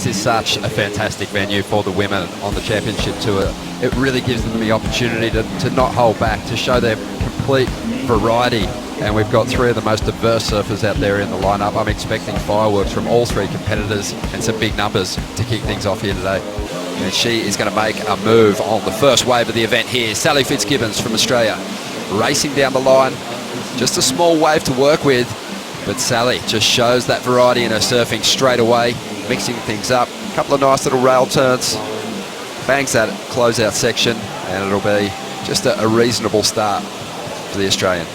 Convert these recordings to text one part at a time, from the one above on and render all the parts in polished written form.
is such a fantastic venue for the women on the championship tour. It really gives them the opportunity to not hold back, to show their complete variety. And we've got three of the most diverse surfers out there in the lineup. I'm expecting fireworks from all three competitors and some big numbers to kick things off here today. And she is going to make a move on the first wave of the event here. Sally Fitzgibbons from Australia racing down the line. Just a small wave to work with, but Sally just shows that variety in her surfing straight away, mixing things up. A couple of nice little rail turns, bangs that closeout section, and it'll be just a reasonable start for the Australian.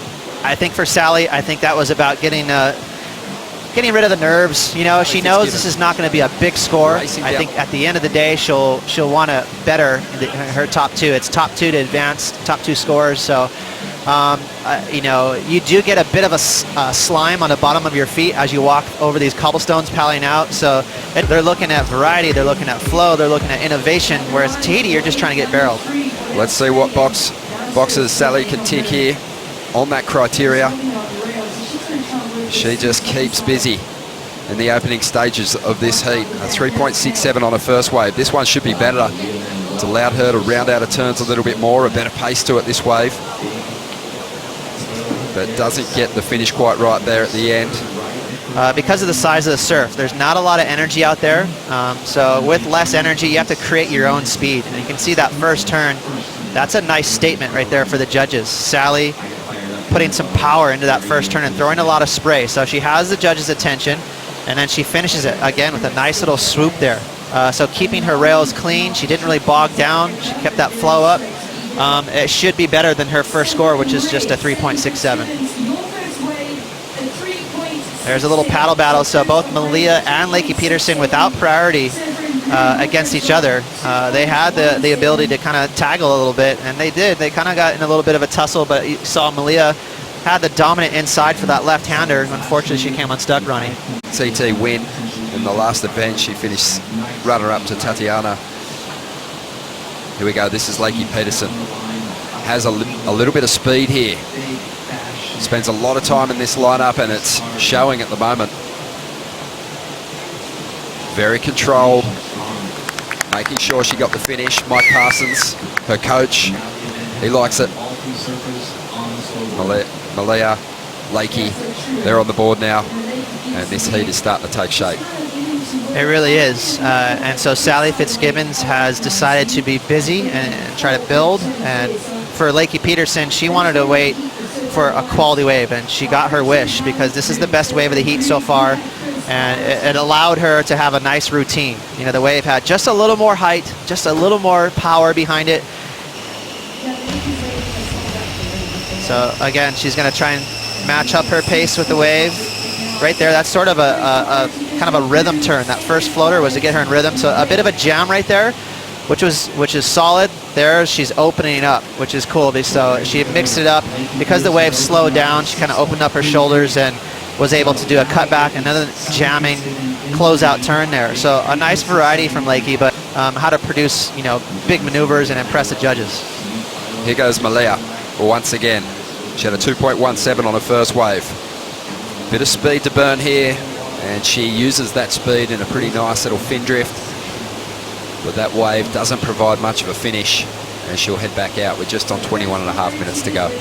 I think for Sally, I think that was about getting rid of the nerves. You know, she knows this is not going to be a big score. I think at the end of the day, she'll want to better her top two. It's top two to advance, top two scores. So, you know, you do get a bit of a slime on the bottom of your feet as you walk over these cobblestones paddling out. So they're looking at variety, they're looking at flow, they're looking at innovation. Whereas Tahiti, you're just trying to get barreled. Let's see what boxes Sally can tick here on that criteria. She just keeps busy in the opening stages of this heat. A 3.67 on her first wave. This one should be better. It's allowed her to round out her turns a little bit more, a better pace to it this wave. But doesn't get the finish quite right there at the end. Because of the size of the surf, there's not a lot of energy out there. So with less energy, you have to create your own speed. And you can see that first turn. That's a nice statement right there for the judges. Sally putting some power into that first turn and throwing a lot of spray. So she has the judges' attention, and then she finishes it again with a nice little swoop there. So keeping her rails clean, she didn't really bog down. She kept that flow up. It should be better than her first score, which is just a 3.67. There's a little paddle battle. So both Malia and Lakey Peterson without priority against each other. They had the ability to kind of taggle a little bit, and they did. They kind of got in a little bit of a tussle, but you saw Malia had the dominant inside for that left-hander. Unfortunately, she came unstuck, Ronnie. TT win in the last event. She finished runner-up to Tatiana. Here we go. This is Lakey Peterson. Has a little bit of speed here. Spends a lot of time in this lineup, and it's showing at the moment. Very controlled, making sure she got the finish. Mike Parsons, her coach, he likes it. Malia, Lakey, they're on the board now, and this heat is starting to take shape. It really is, and so Sally Fitzgibbons has decided to be busy and try to build. And for Lakey Peterson, she wanted to wait for a quality wave, and she got her wish, because this is the best wave of the heat so far. And it allowed her to have a nice routine. You know, the wave had just a little more height, just a little more power behind it. So again, she's going to try and match up her pace with the wave. Right there, that's sort of a kind of a rhythm turn. That first floater was to get her in rhythm. So a bit of a jam right there, which is solid. There, she's opening up, which is cool. So she mixed it up. Because the wave slowed down, she kind of opened up her shoulders and was able to do a cutback, another jamming closeout turn there. So a nice variety from Lakey, but how to produce, you know, big maneuvers and impress the judges. Here goes Malia once again. She had a 2.17 on her first wave. Bit of speed to burn here, and she uses that speed in a pretty nice little fin drift. But that wave doesn't provide much of a finish, and she'll head back out with just on 21.5 minutes to go.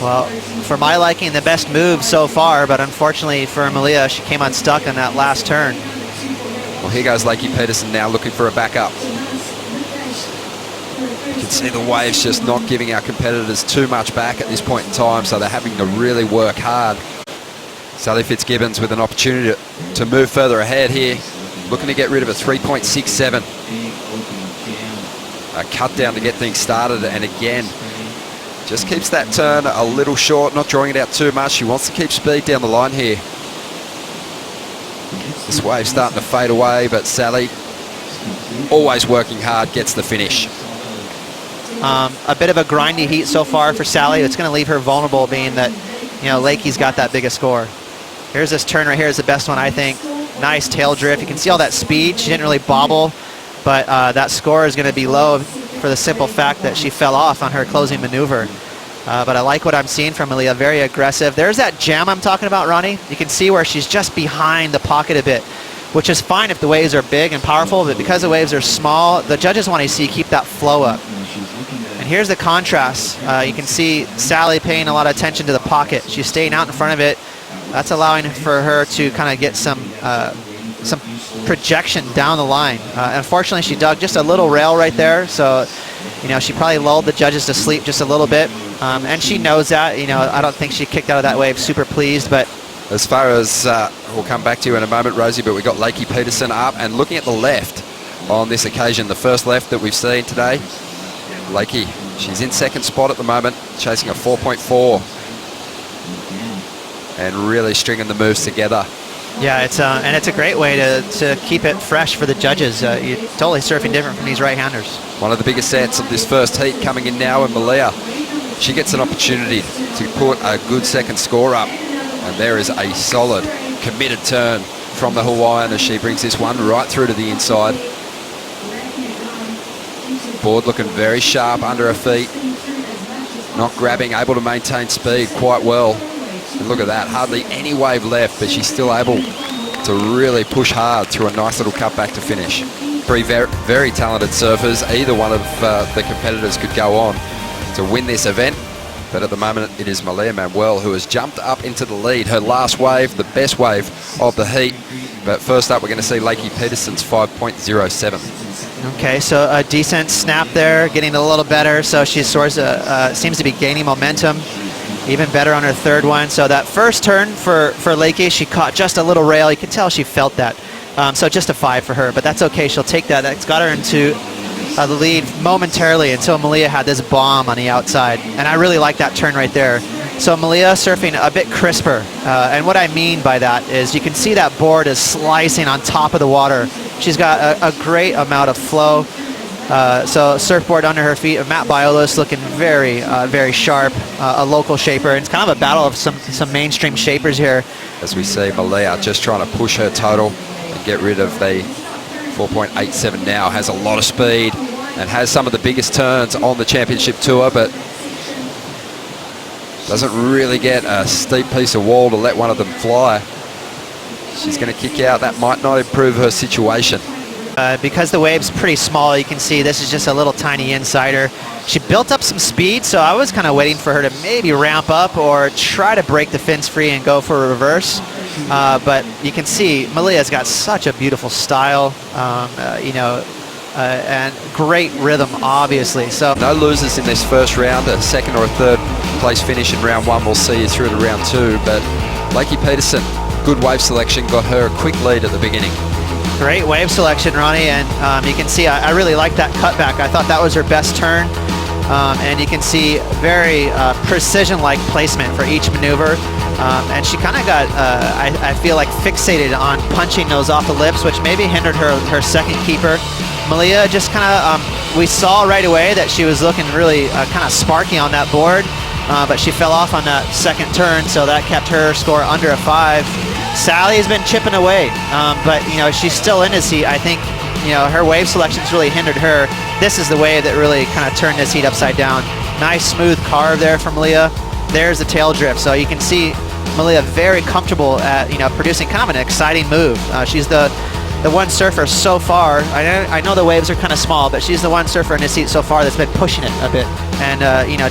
Well, for my liking, the best move so far, but unfortunately for Malia, she came unstuck on that last turn. Well, here goes Lakey Peterson now looking for a backup. You can see the waves just not giving our competitors too much back at this point in time, so they're having to really work hard. Sally Fitzgibbons with an opportunity to move further ahead here, looking to get rid of a 3.67. A cut down to get things started, and again, just keeps that turn a little short, not drawing it out too much. She wants to keep speed down the line here. This wave's starting to fade away, but Sally, always working hard, gets the finish. A bit of a grindy heat so far for Sally. It's going to leave her vulnerable, being that, you know, Lakey's got that biggest score. Here's this turn right here is the best one, I think. Nice tail drift. You can see all that speed. She didn't really bobble, but that score is going to be low for the simple fact that she fell off on her closing maneuver. But I like what I'm seeing from Malia. Very aggressive. There's that jam I'm talking about, Ronnie. You can see where she's just behind the pocket a bit. which is fine if the waves are big and powerful, but because the waves are small, the judges want to see keep that flow up. And here's the contrast. You can see Sally paying a lot of attention to the pocket. She's staying out in front of it. That's allowing for her to kind of get some projection down the line. Unfortunately, she dug just a little rail right there, so she probably lulled the judges to sleep just a little bit, and she knows that. I don't think she kicked out of that wave super pleased, but as far as we'll come back to you in a moment, Rosie, but we've got Lakey Peterson up and looking at the left on this occasion, the first left that we've seen today. Lakey, she's in second spot at the moment, chasing a 4.4 and really stringing the moves together. Yeah, and it's a great way to keep it fresh for the judges. You're totally surfing different from these right-handers. One of the biggest sets of this first heat coming in now, and Malia, she gets an opportunity to put a good second score up. And there is a solid, committed turn from the Hawaiian as she brings this one right through to the inside. Board looking very sharp under her feet. Not grabbing, able to maintain speed quite well. And look at that, hardly any wave left, but she's still able to really push hard through a nice little cutback to finish. Three very talented surfers. Either one of the competitors could go on to win this event. But at the moment, it is Malia Manuel who has jumped up into the lead. Her last wave, the best wave of the heat. But first up, we're going to see Lakey Peterson's 5.07. Okay, so a decent snap there, getting a little better. So she seems to be gaining momentum. Even better on her third one. So that first turn for Lakey, she caught just a little rail. You can tell she felt that. So just a 5 for her, but that's okay. She'll take that. That's got her into the lead momentarily until Malia had this bomb on the outside. And I really like that turn right there. So Malia surfing a bit crisper. And what I mean by that is you can see that board is slicing on top of the water. She's got a great amount of flow. So surfboard under her feet. Matt Biolos looking very, very sharp. A local shaper. And it's kind of a battle of some mainstream shapers here. As we see Malia just trying to push her total and get rid of the 4.87 now. Has a lot of speed and has some of the biggest turns on the championship tour, but doesn't really get a steep piece of wall to let one of them fly. She's going to kick out. That might not improve her situation. Because the wave's pretty small, you can see this is just a little tiny insider. She built up some speed, so I was kind of waiting for her to maybe ramp up or try to break the fins free and go for a reverse. But you can see Malia's got such a beautiful style, and great rhythm, obviously. So no losers in this first round. A second or a third place finish in round one will see you through to round two. But Lakey Peterson, good wave selection, got her a quick lead at the beginning. Great wave selection, Ronnie, and you can see I really like that cutback. I thought that was her best turn, and you can see very precision-like placement for each maneuver. And she kind of got, I feel like, fixated on punching those off the lips, which maybe hindered her second keeper. Malia just kind of, we saw right away that she was looking really kind of sparky on that board, but she fell off on that second turn, so that kept her score under a 5. Sally's been chipping away, but she's still in this heat. I think her wave selection's really hindered her. This is the wave that really kind of turned this heat upside down. Nice smooth carve there from Malia. There's the tail drift, so you can see Malia very comfortable at producing kind of an exciting move. She's the one surfer so far. I know the waves are kind of small, but she's the one surfer in this heat so far that's been pushing it a bit and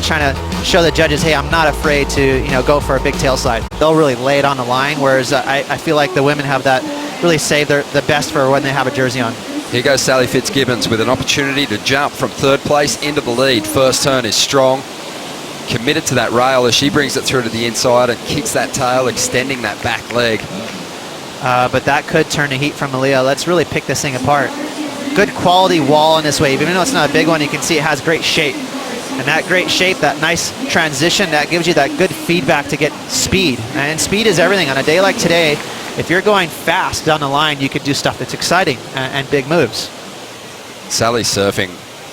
trying to show the judges, hey, I'm not afraid to go for a big tail slide. They'll really lay it on the line, whereas I feel like the women have that really saved the best for when they have a jersey on. Here goes Sally Fitzgibbons with an opportunity to jump from third place into the lead. First turn is strong. Committed to that rail as she brings it through to the inside and kicks that tail, extending that back leg. But that could turn the heat from Malia. Let's really pick this thing apart. Good quality wall in this wave. Even though it's not a big one, you can see it has great shape. And that great shape, that nice transition, that gives you that good feedback to get speed. And speed is everything. On a day like today, if you're going fast down the line, you could do stuff that's exciting and big moves. Sally's surfing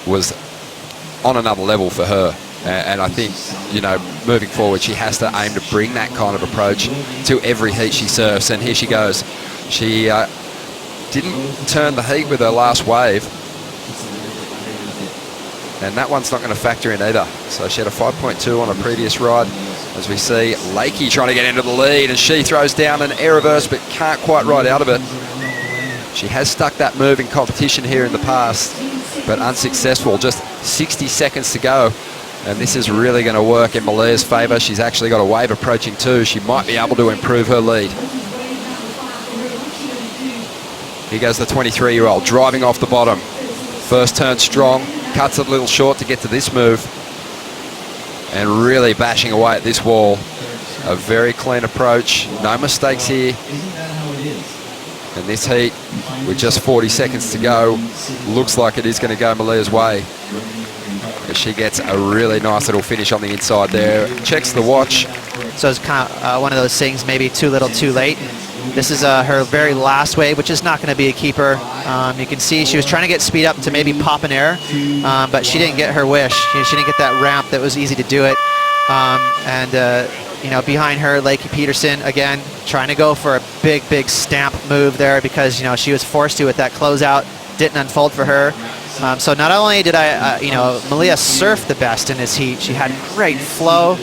was on another level for her. And I think, moving forward, she has to aim to bring that kind of approach to every heat she surfs. And here she goes. She didn't turn the heat with her last wave. And that one's not going to factor in either. So she had a 5.2 on a previous ride. As we see Lakey trying to get into the lead, and she throws down an air reverse but can't quite ride out of it. She has stuck that move in competition here in the past, but unsuccessful. Just 60 seconds to go. And this is really going to work in Malia's favour. She's actually got a wave approaching too. She might be able to improve her lead. Here goes the 23-year-old, driving off the bottom. First turn strong, cuts it a little short to get to this move. And really bashing away at this wall. A very clean approach, no mistakes here. And this heat, with just 40 seconds to go, looks like it is going to go Malia's way. She gets a really nice little finish on the inside there. Checks the watch. So it's kind of one of those things, maybe too little, too late. This is her very last wave, which is not going to be a keeper. You can see she was trying to get speed up to maybe pop an air, but she didn't get her wish. She didn't get that ramp that was easy to do it. You know, behind her, Lakey Peterson, again, trying to go for a big, big stamp move there because, you know, she was forced to with that closeout. Didn't unfold for her. So not only did you know, Malia surf the best in this heat, she had great flow,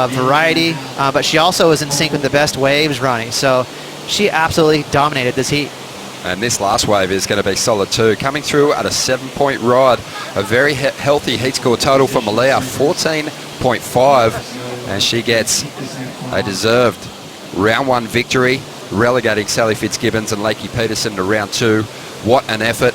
variety, but she also was in sync with the best waves running. So she absolutely dominated this heat. And this last wave is going to be solid too. Coming through at a 7-point ride. A very healthy heat score total for Malia, 14.5. And she gets a deserved round 1 victory, relegating Sally Fitzgibbons and Lakey Peterson to round 2. What an effort.